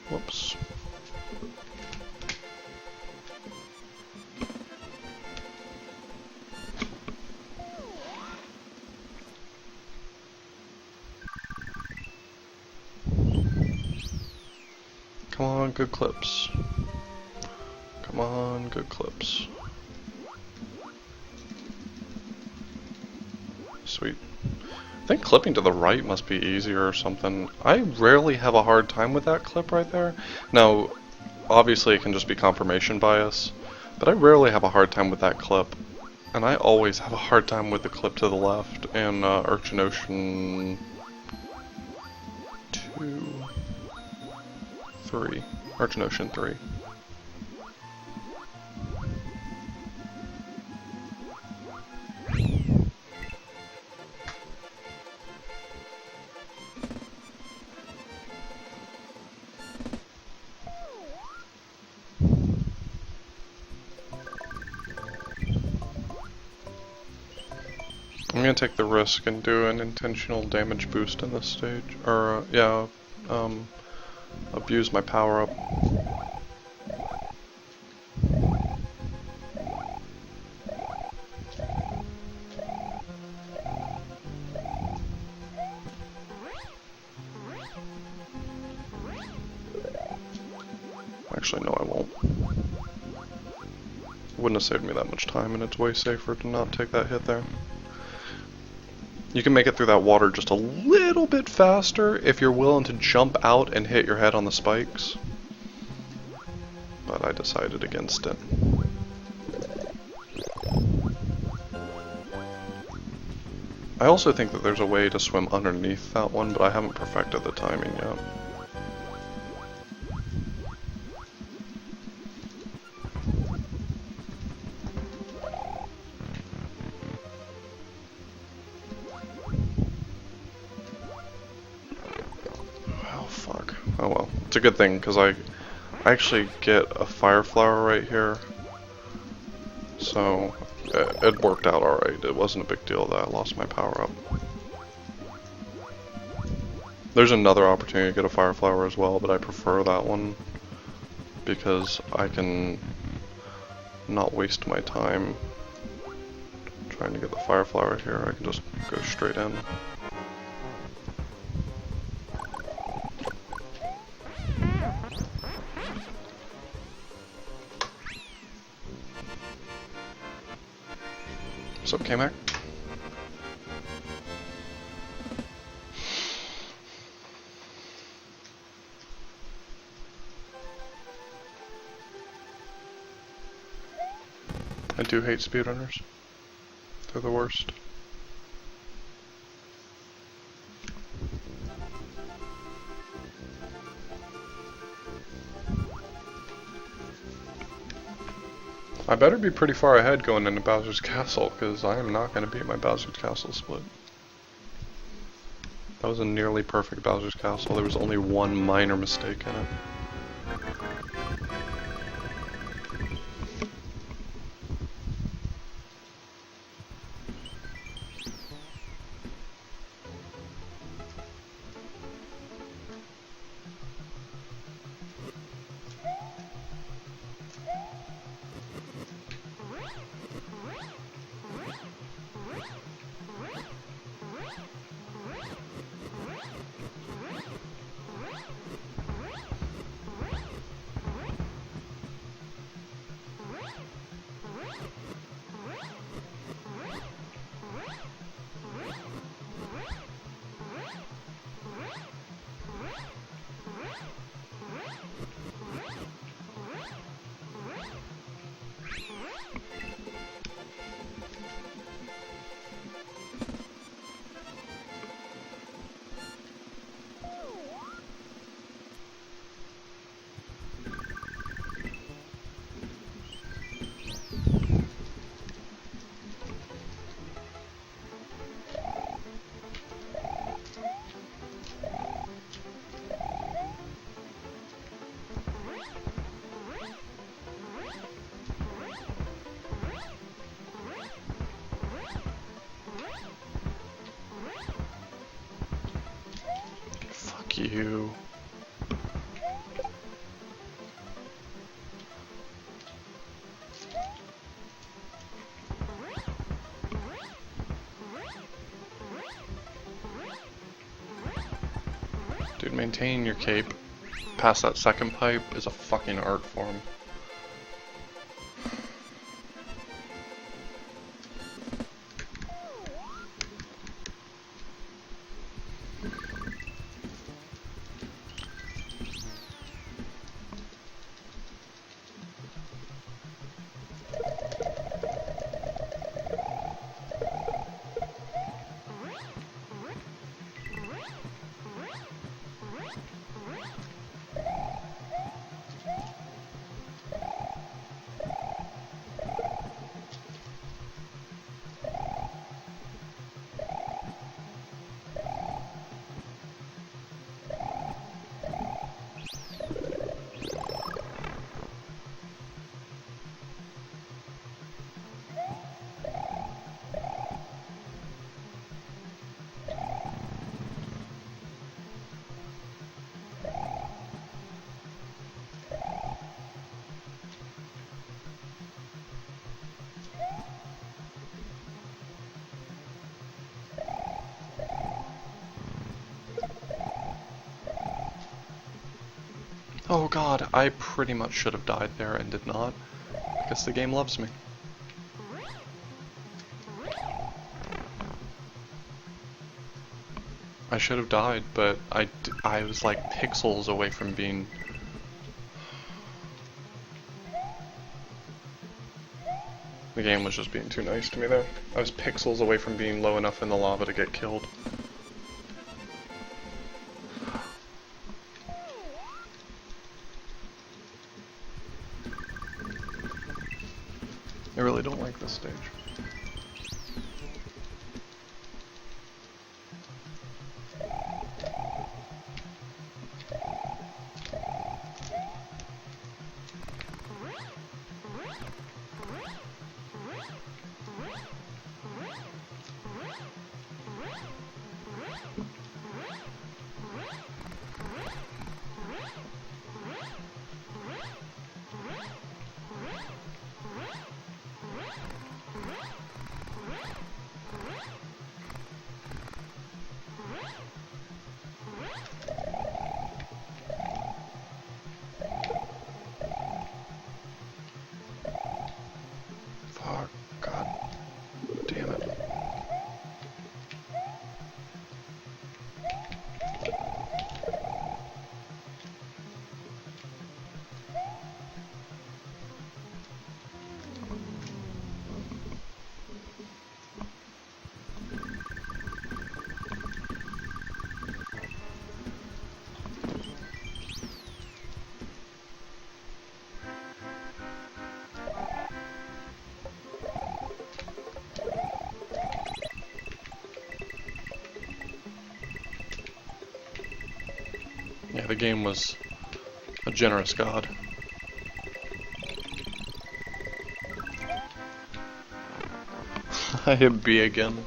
Whoops. Come on, good clips. Come on, good clips. Sweet. I think clipping to the right must be easier or something. I rarely have a hard time with that clip right there. Now, obviously it can just be confirmation bias, but I rarely have a hard time with that clip. And I always have a hard time with the clip to the left in Urchin Ocean 2, 3. Urchin Ocean 3. I'm gonna take the risk and do an intentional damage boost in this stage, or abuse my power up. Actually, no, I won't. Wouldn't have saved me that much time, and it's way safer to not take that hit there. You can make it through that water just a little bit faster if you're willing to jump out and hit your head on the spikes. But I decided against it. I also think that there's a way to swim underneath that one, but I haven't perfected the timing yet. Oh fuck. Oh well. It's a good thing, because I actually get a fire flower right here. So, it worked out alright. It wasn't a big deal that I lost my power up. There's another opportunity to get a fire flower as well, but I prefer that one because I can not waste my time trying to get the fire flower here. I can just go straight in. What's up, K-Mac? I do hate speedrunners. They're the worst. I better be pretty far ahead going into Bowser's Castle, because I am not going to beat my Bowser's Castle split. That was a nearly perfect Bowser's Castle. There was only one minor mistake in it. You. Dude, maintaining your cape past that second pipe is a fucking art form. Oh god, I pretty much should have died there and did not. I guess the game loves me. I should have died, but I was like pixels away from being... The game was just being too nice to me there. I was pixels away from being low enough in the lava to get killed. I really don't like this stage. Fuck, god damn it. Yeah, the game was a generous god. I hit B again.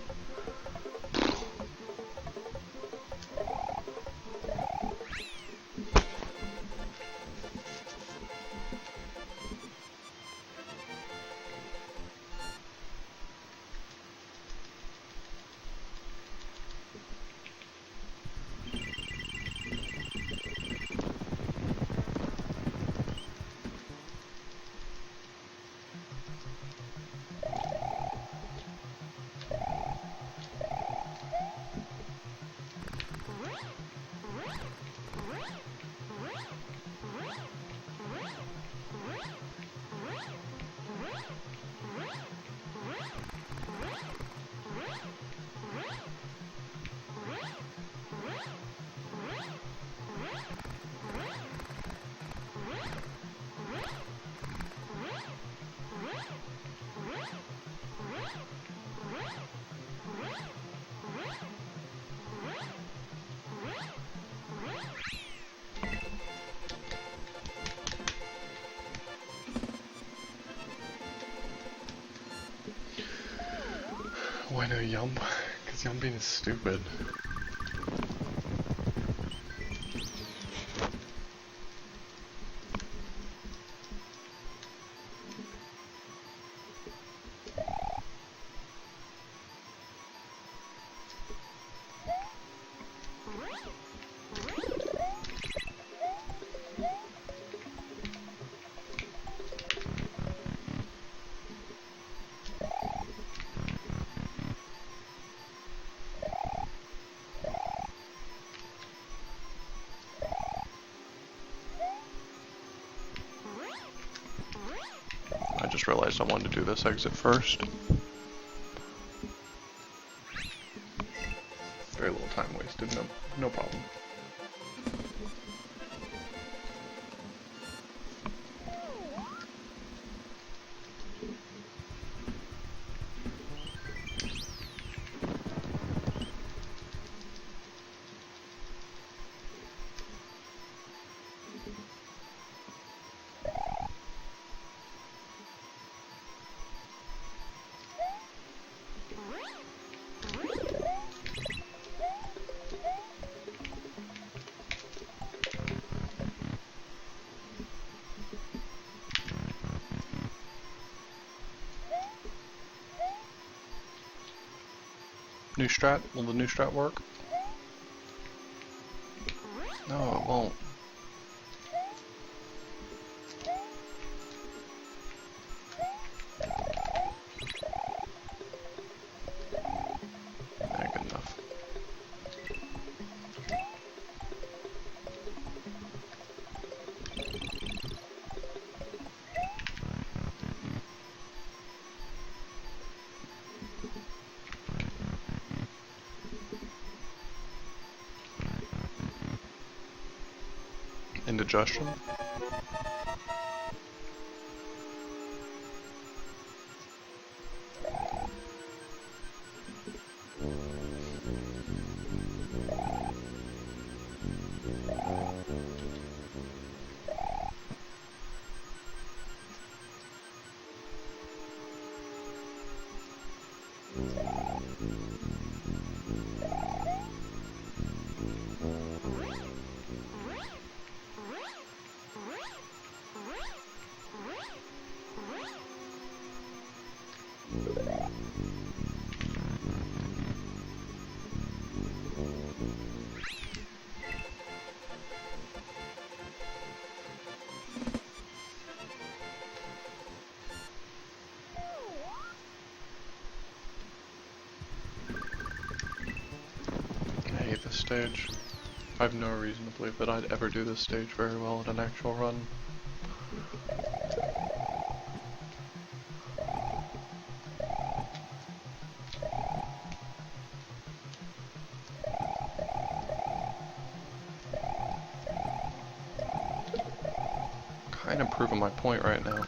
Why no Yump? Because Yumping is stupid. I just realized I wanted to do this exit first. Very little time wasted, no problem. New strat? Will the new strat work? No, it won't. Yeah, good enough. Indigestion? I hate this stage. I have no reason to believe that I'd ever do this stage very well in an actual run. Kind of proving my point right now.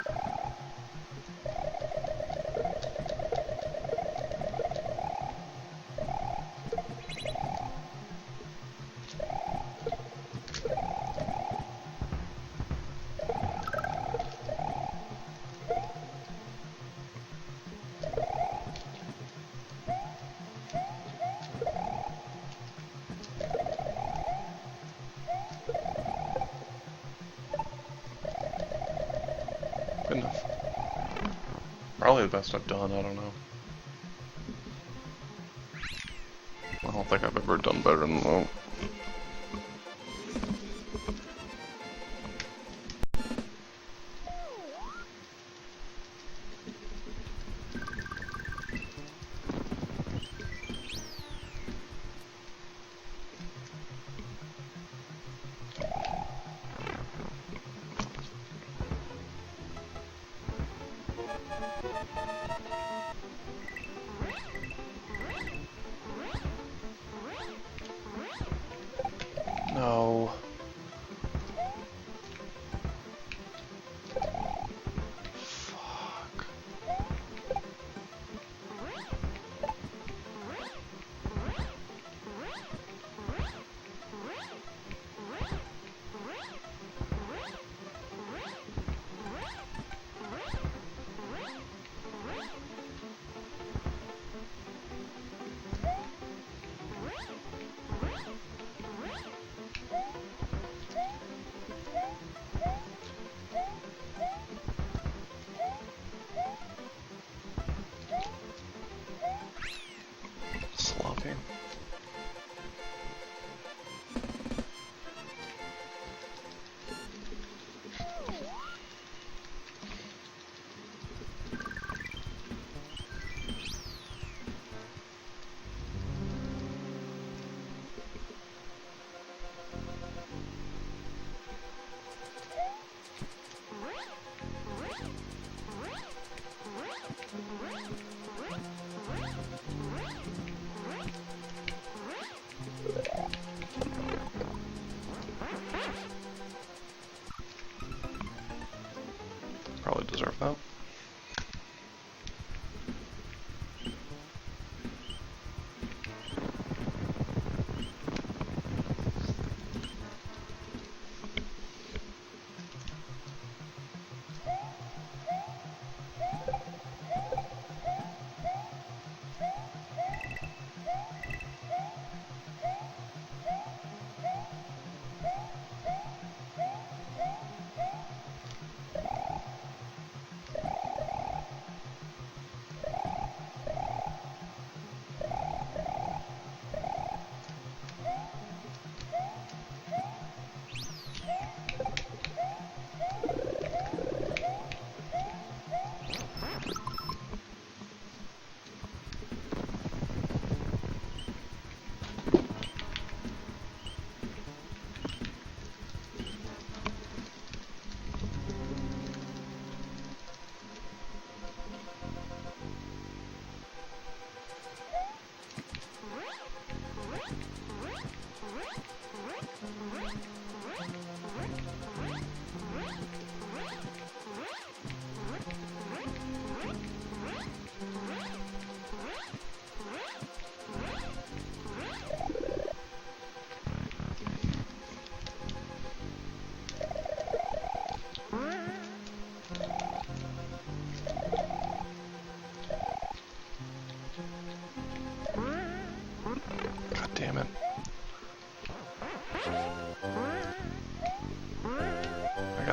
Good enough. Probably the best I've done, I don't know. I don't think I've ever done better than that. No. Fuck. Sloppy. Probably deserve that.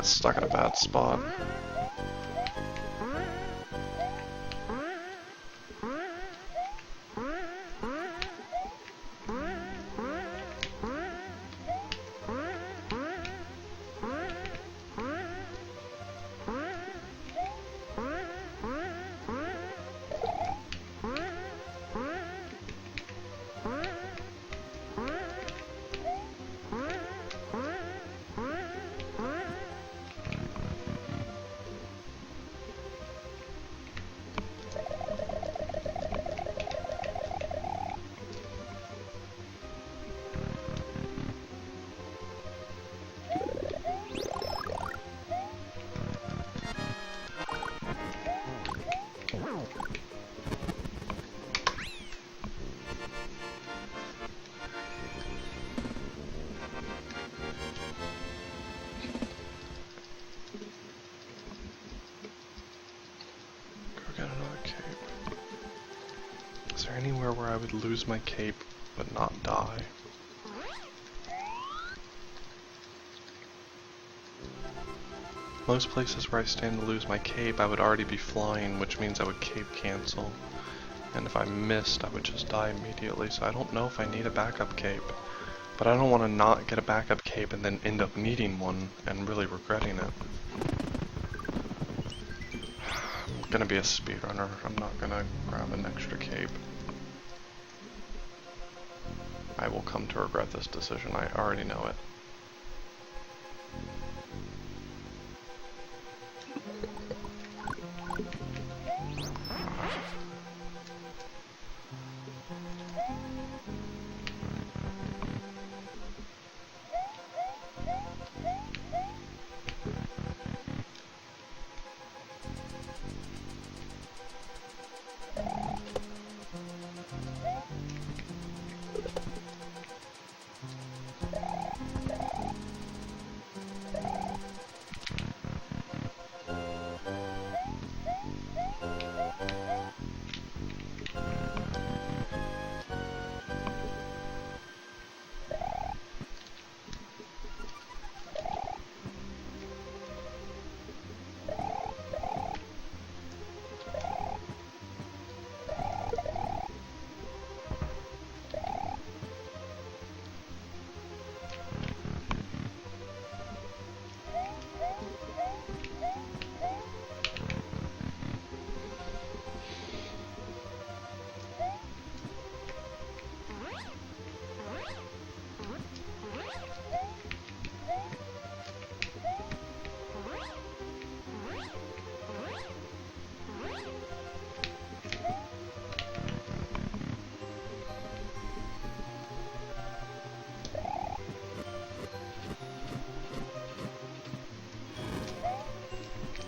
got stuck in a bad spot. Is there anywhere where I would lose my cape but not die? Most places where I stand to lose my cape, I would already be flying, which means I would cape cancel. And if I missed, I would just die immediately, so I don't know if I need a backup cape. But I don't want to not get a backup cape and then end up needing one and really regretting it. I'm gonna be a speedrunner. I'm not gonna grab an extra cape. I will come to regret this decision. I already know it.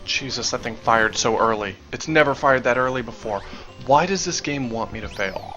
Jesus, that thing fired so early. It's never fired that early before. Why does this game want me to fail?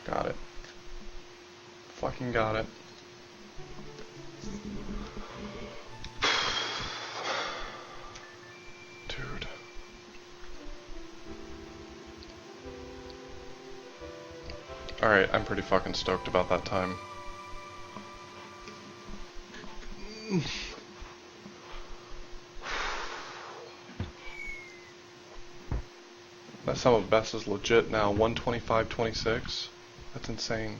Got it. Fucking got it. Dude. Alright, I'm pretty fucking stoked about that time. That sum of best is legit now, 125.26. That's insane.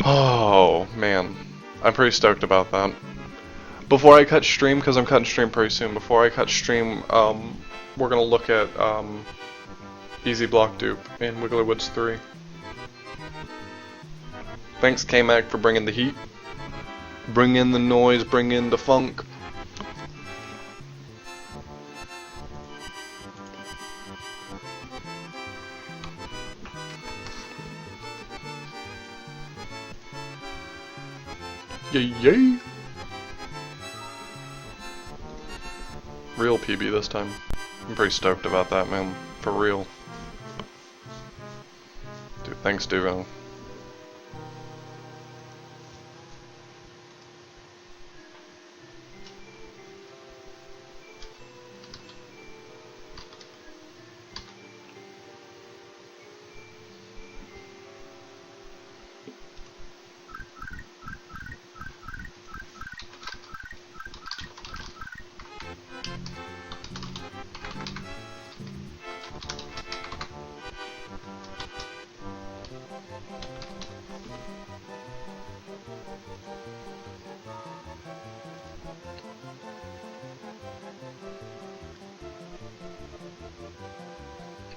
Oh, man. I'm pretty stoked about that. Before I cut stream, because I'm cutting stream pretty soon, before I cut stream, we're gonna look at, Easy Block Dupe in Wiggler Woods 3. Thanks, K-Mag, for bringing the heat. Bring in the noise, bring in the funk. Yay, yay! Real PB this time. I'm pretty stoked about that, man. For real. Dude, thanks, Duo.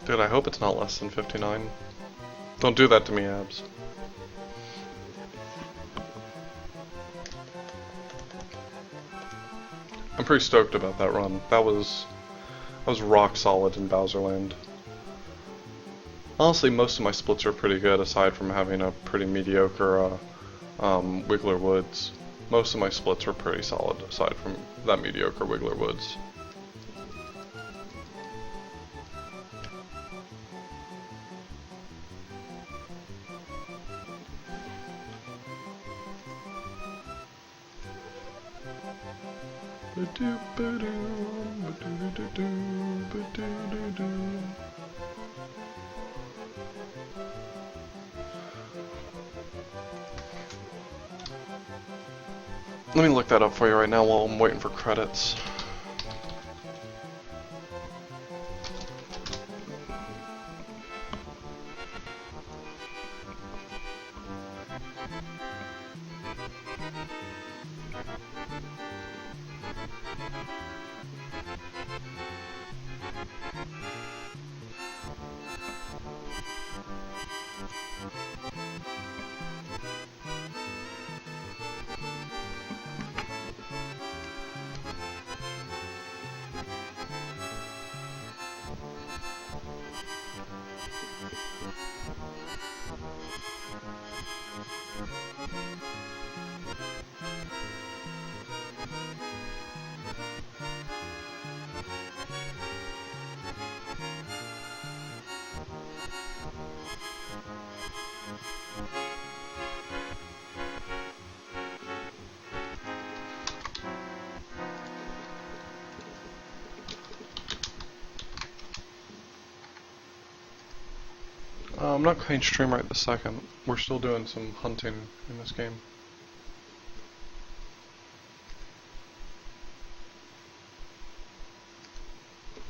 Dude, I hope it's not less than 59. Don't do that to me, Abs. I'm pretty stoked about that run. That was rock solid in Bowserland. Honestly, most of my splits are pretty good, aside from having a pretty mediocre Wiggler Woods. Most of my splits are pretty solid, aside from that mediocre Wiggler Woods. Let me look that up for you right now while I'm waiting for credits. I'm not playing stream right this second. We're still doing some hunting in this game.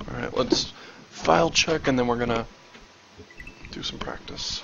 Alright, let's file check and then we're gonna do some practice.